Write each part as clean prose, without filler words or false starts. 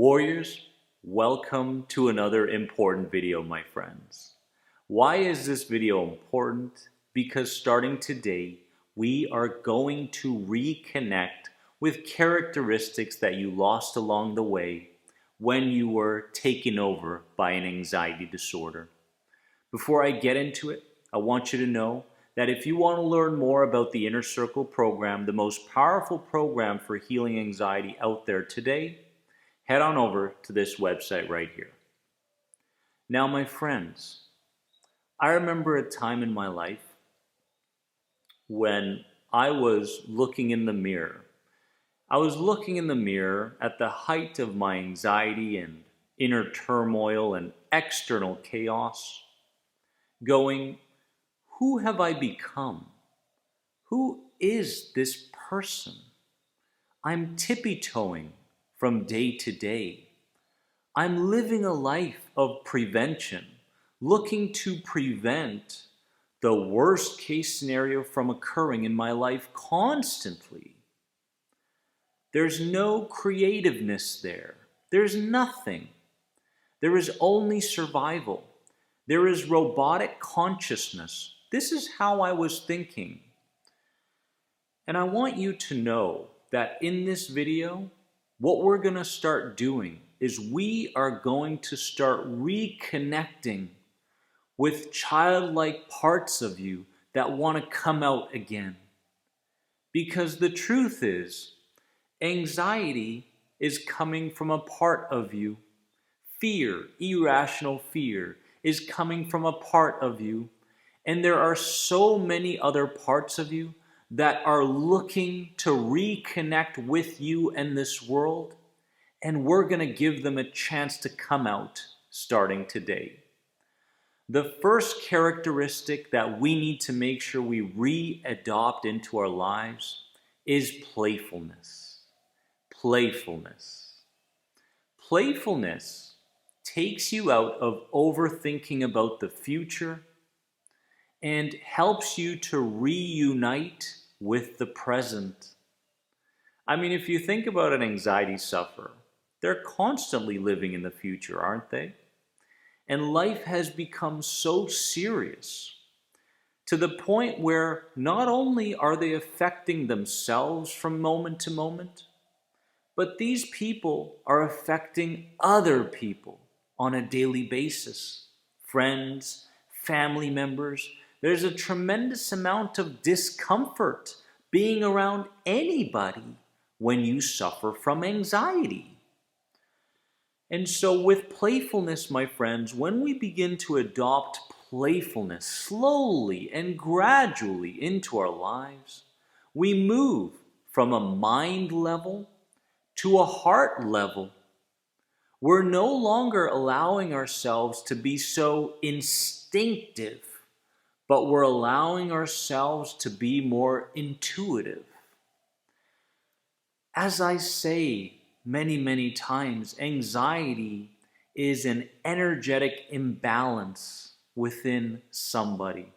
Warriors, welcome to another important video, my friends. Why is this video important? Because starting today, we are going to reconnect with characteristics that you lost along the way when you were taken over by an anxiety disorder. Before I get into it, I want you to know that if you want to learn more about the Inner Circle program, the most powerful program for healing anxiety out there today, head on over to this website right here. Now, my friends, I remember a time in my life when I was looking in the mirror. I was looking in the mirror at the height of my anxiety and inner turmoil and external chaos, going, who have I become? Who is this person? I'm tippy-toeing from day to day. I'm living a life of prevention, looking to prevent the worst case scenario from occurring in my life constantly. There's no creativeness there. There's nothing. There is only survival. There is robotic consciousness. This is how I was thinking. And I want you to know that in this video, what we're going to start doing is we are going to start reconnecting with childlike parts of you that want to come out again. Because the truth is, anxiety is coming from a part of you. Fear, irrational fear, is coming from a part of you. And there are so many other parts of you that are looking to reconnect with you and this world, and we're going to give them a chance to come out starting today. The first characteristic that we need to make sure we re-adopt into our lives is playfulness. Playfulness. Playfulness takes you out of overthinking about the future and helps you to reunite with the present. I mean, if you think about an anxiety sufferer, they're constantly living in the future, aren't they? And life has become so serious to the point where not only are they affecting themselves from moment to moment, but these people are affecting other people on a daily basis. Friends, family members. There's a tremendous amount of discomfort being around anybody when you suffer from anxiety. And so with playfulness, my friends, when we begin to adopt playfulness slowly and gradually into our lives, we move from a mind level to a heart level. We're no longer allowing ourselves to be so instinctive, but we're allowing ourselves to be more intuitive. As I say many, many times, anxiety is an energetic imbalance within somebody.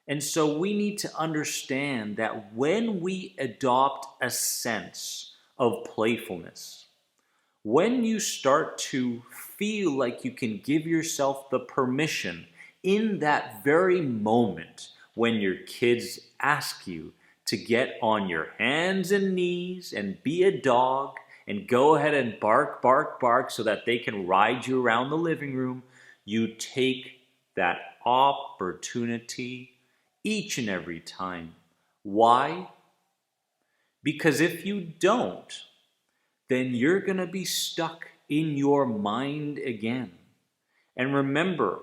And so we need to understand that when we adopt a sense of playfulness, when you start to feel like you can give yourself the permission in that very moment when your kids ask you to get on your hands and knees and be a dog and go ahead and bark, bark, bark so that they can ride you around the living room, you take that opportunity each and every time. Why? Because if you don't, then you're going to be stuck in your mind again. And remember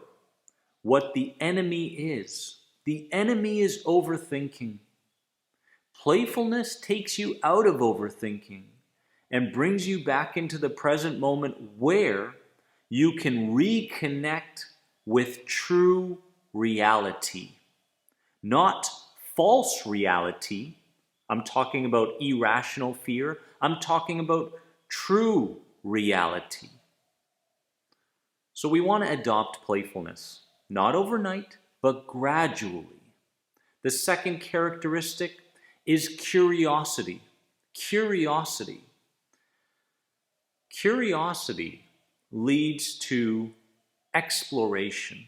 what the enemy is. The enemy is overthinking. Playfulness takes you out of overthinking and brings you back into the present moment where you can reconnect with true reality. Not false reality. I'm talking about irrational fear. I'm talking about true reality. So we want to adopt playfulness, not overnight, but gradually. The second characteristic is curiosity. Curiosity. Curiosity leads to exploration,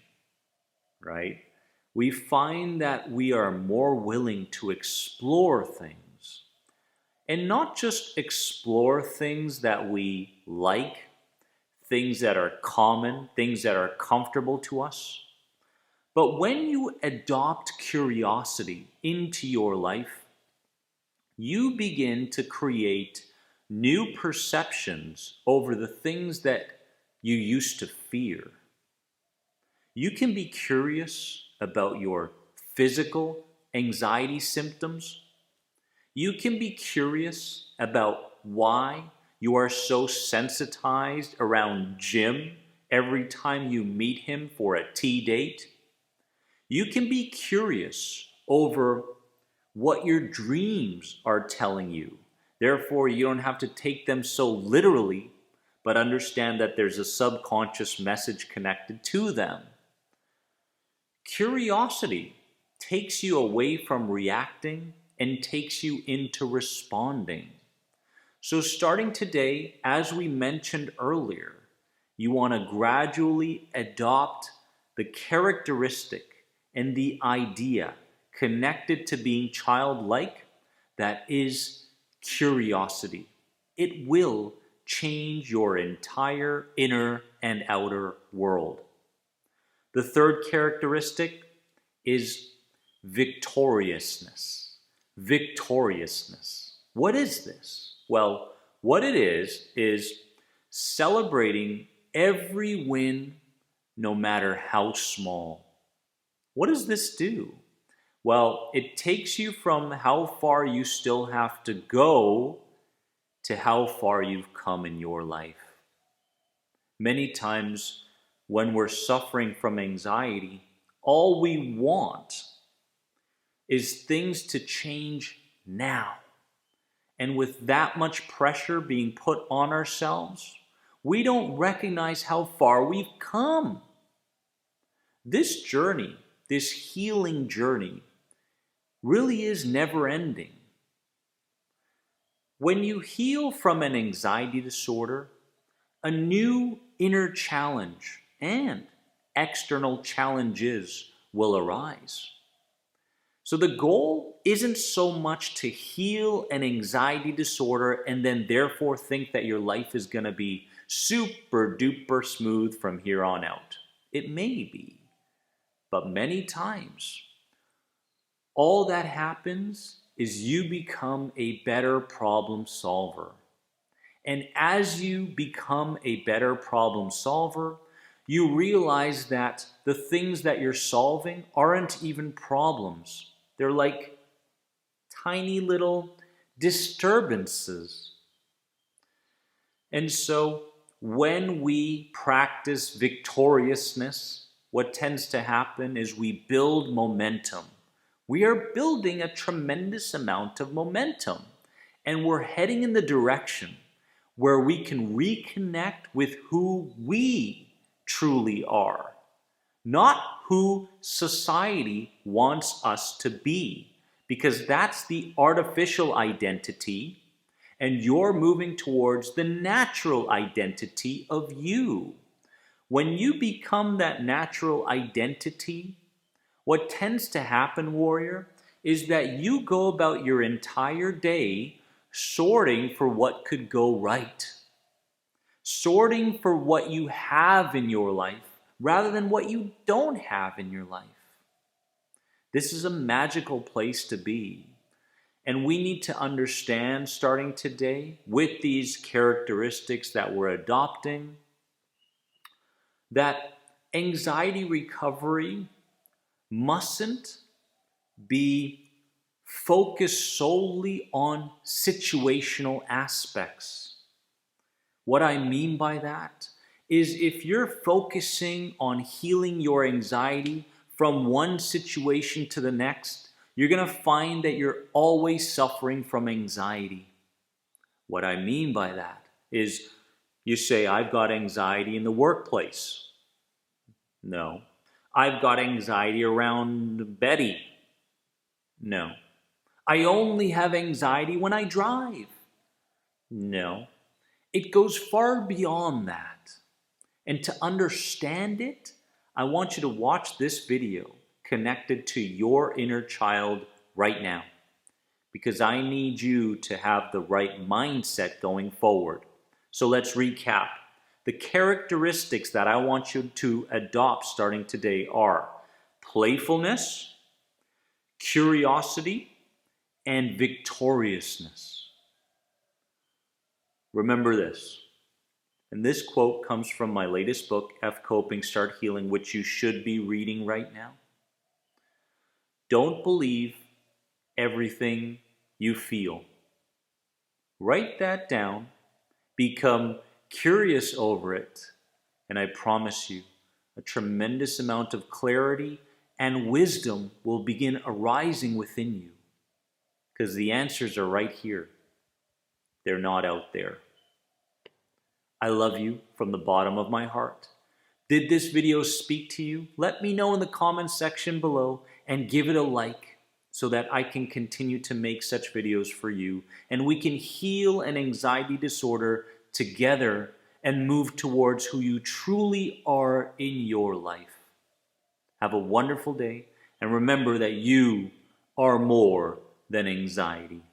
right? We find that we are more willing to explore things, and not just explore things that we like, things that are common, things that are comfortable to us. But when you adopt curiosity into your life, you begin to create new perceptions over the things that you used to fear. You can be curious about your physical anxiety symptoms. You can be curious about why you are so sensitized around Jim every time you meet him for a tea date. You can be curious over what your dreams are telling you. Therefore, you don't have to take them so literally, but understand that there's a subconscious message connected to them. Curiosity takes you away from reacting and takes you into responding. So starting today, as we mentioned earlier, you want to gradually adopt the characteristic and the idea connected to being childlike, that is curiosity. It will change your entire inner and outer world. The third characteristic is victoriousness. Victoriousness. What is this? Well, what it is celebrating every win, no matter how small. What does this do? Well, it takes you from how far you still have to go to how far you've come in your life. Many times when we're suffering from anxiety, all we want is things to change now. And with that much pressure being put on ourselves, we don't recognize how far we've come. This journey, this healing journey, really is never ending. When you heal from an anxiety disorder, a new inner challenge and external challenges will arise. So the goal isn't so much to heal an anxiety disorder and then therefore think that your life is going to be super duper smooth from here on out. It may be, but many times all that happens is you become a better problem solver. And as you become a better problem solver, you realize that the things that you're solving aren't even problems. They're like tiny little disturbances. And so when we practice victoriousness, what tends to happen is we build momentum. We are building a tremendous amount of momentum, and we're heading in the direction where we can reconnect with who we truly are, not who society wants us to be, because that's the artificial identity, and you're moving towards the natural identity of you. When you become that natural identity, what tends to happen, warrior, is that you go about your entire day sorting for what could go right. Sorting for what you have in your life rather than what you don't have in your life. This is a magical place to be. And we need to understand, starting today, with these characteristics that we're adopting, that anxiety recovery mustn't be focused solely on situational aspects. What I mean by that is if you're focusing on healing your anxiety from one situation to the next, you're going to find that you're always suffering from anxiety. What I mean by that is you say, I've got anxiety in the workplace. No. I've got anxiety around Betty. No. I only have anxiety when I drive. No. It goes far beyond that. And to understand it, I want you to watch this video connected to your inner child right now, because I need you to have the right mindset going forward. So let's recap. The characteristics that I want you to adopt starting today are playfulness, curiosity, and victoriousness. Remember this. And this quote comes from my latest book, F Coping, Start Healing, which you should be reading right now. Don't believe everything you feel. Write that down, become curious over it, and I promise you, a tremendous amount of clarity and wisdom will begin arising within you, because the answers are right here. They're not out there. I love you from the bottom of my heart. Did this video speak to you? Let me know in the comments section below and give it a like so that I can continue to make such videos for you and we can heal an anxiety disorder together and move towards who you truly are in your life. Have a wonderful day and remember that you are more than anxiety.